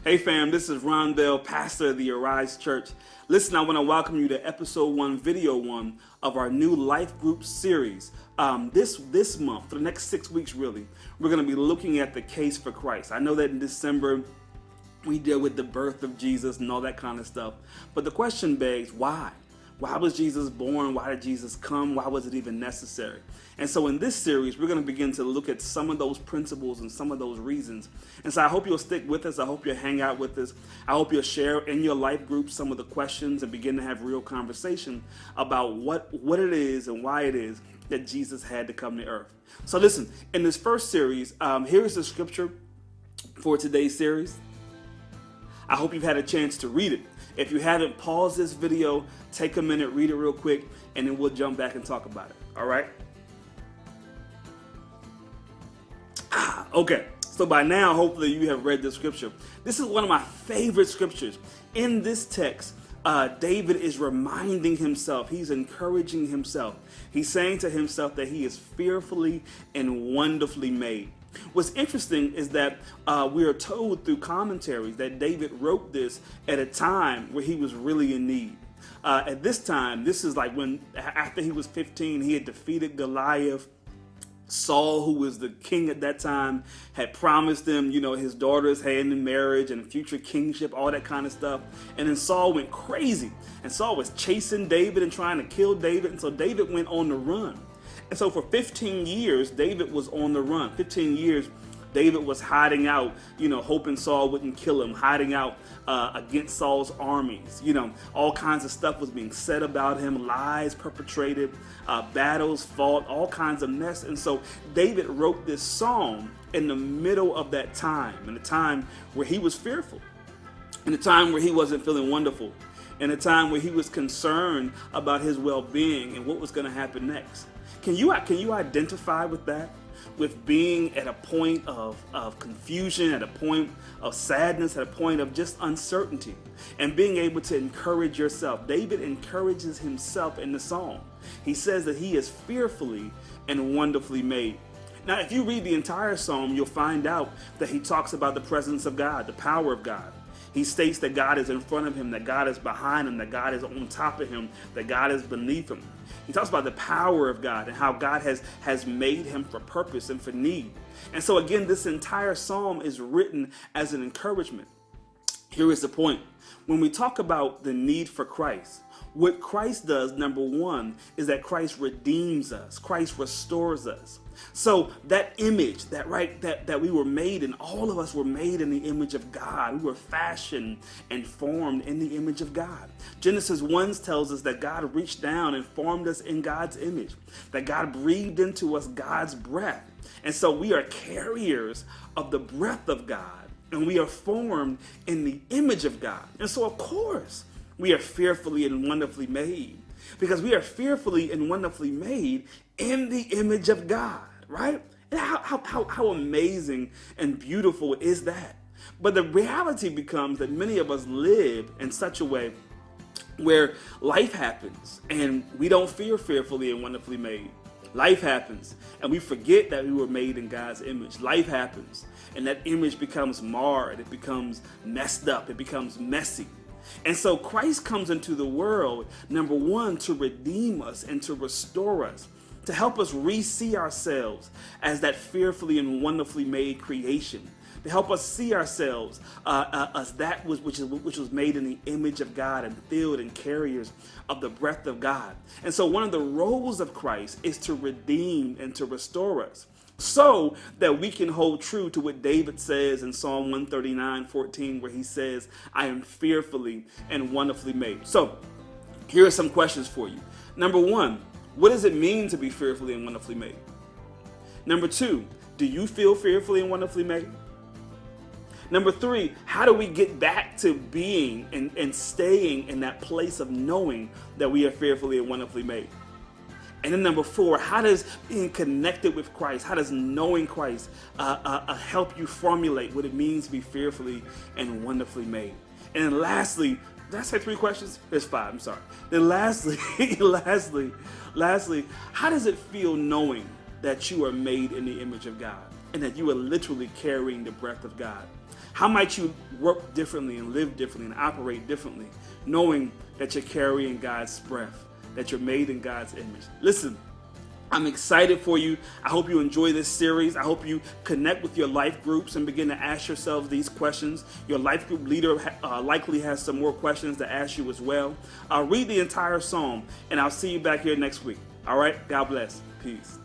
Hey fam, this is Rondell, pastor of the Arise Church. Listen, I want to welcome you to episode 1, video 1 of our new life group series. This month, for the next 6 weeks really, we're going to be looking at the case for Christ. I know that in December we deal with the birth of Jesus and all that kind of stuff. But the question begs, why? Why was Jesus born? Why did Jesus come? Why was it even necessary? And so in this series, we're going to begin to look at some of those principles and some of those reasons. And so I hope you'll stick with us. I hope you'll hang out with us. I hope you'll share in your life group some of the questions and begin to have real conversation about what it is and why it is that Jesus had to come to earth. So listen, in this first series, here is the scripture for today's series. I hope you've had a chance to read it. If you haven't, pause this video, take a minute, read it real quick, and then we'll jump back and talk about it. All right? Okay. So by now, hopefully you have read the scripture. This is one of my favorite scriptures. In this text, David is reminding himself, he's encouraging himself. He's saying to himself that he is fearfully and wonderfully made. What's interesting is that we are told through commentaries that David wrote this at a time where he was really in need. At this time, this is like when, after he was 15, he had defeated Goliath. Saul, who was the king at that time, had promised him, his daughter's hand in marriage and future kingship, all that kind of stuff. And then Saul went crazy. And Saul was chasing David and trying to kill David. And so David went on the run. And so for 15 years, David was on the run. 15 years, David was hiding out, hoping Saul wouldn't kill him, hiding out against Saul's armies. All kinds of stuff was being said about him, lies perpetrated, battles fought, all kinds of mess. And so David wrote this psalm in the middle of that time, in a time where he was fearful, in a time where he wasn't feeling wonderful, in a time where he was concerned about his well-being and what was going to happen next. Can you identify with that? With being at a point of confusion, at a point of sadness, at a point of just uncertainty, and being able to encourage yourself. David encourages himself in the psalm. He says that he is fearfully and wonderfully made. Now, if you read the entire psalm, you'll find out that he talks about the presence of God, the power of God. He states that God is in front of him, that God is behind him, that God is on top of him, that God is beneath him. He talks about the power of God and how God has made him for purpose and for need. And so again, this entire psalm is written as an encouragement. Here is the point. When we talk about the need for Christ, what Christ does, number one, is that Christ redeems us. Christ restores us. So that image, that we were made, and all of us were made in the image of God. We were fashioned and formed in the image of God. Genesis 1 tells us that God reached down and formed us in God's image, that God breathed into us God's breath. And so we are carriers of the breath of God, and we are formed in the image of God. And so, of course, we are fearfully and wonderfully made, because we are fearfully and wonderfully made in the image of God, right? And how amazing and beautiful is that? But the reality becomes that many of us live in such a way where life happens and we don't feel fearfully and wonderfully made. Life happens and we forget that we were made in God's image. Life happens and that image becomes marred. It becomes messed up. It becomes messy. And so Christ comes into the world, number one, to redeem us and to restore us, to help us re-see ourselves as that fearfully and wonderfully made creation, to help us see ourselves as that which was made in the image of God and filled and carriers of the breath of God. And so one of the roles of Christ is to redeem and to restore us, so that we can hold true to what David says in Psalm 139:14, where he says, I am fearfully and wonderfully made. So here are some questions for you. Number one, what does it mean to be fearfully and wonderfully made? Number two, do you feel fearfully and wonderfully made? Number three, how do we get back to being and staying in that place of knowing that we are fearfully and wonderfully made? And then number four, how does being connected with Christ, how does knowing Christ help you formulate what it means to be fearfully and wonderfully made? And then lastly, did I say 3 questions? There's 5, I'm sorry. Then lastly, how does it feel knowing that you are made in the image of God? and that you are literally carrying the breath of God? How might you work differently and live differently and operate differently, knowing that you're carrying God's breath, that you're made in God's image? Listen, I'm excited for you. I hope you enjoy this series. I hope you connect with your life groups and begin to ask yourselves these questions. Your life group leader likely has some more questions to ask you as well. Read the entire psalm, and I'll see you back here next week. All right? God bless. Peace.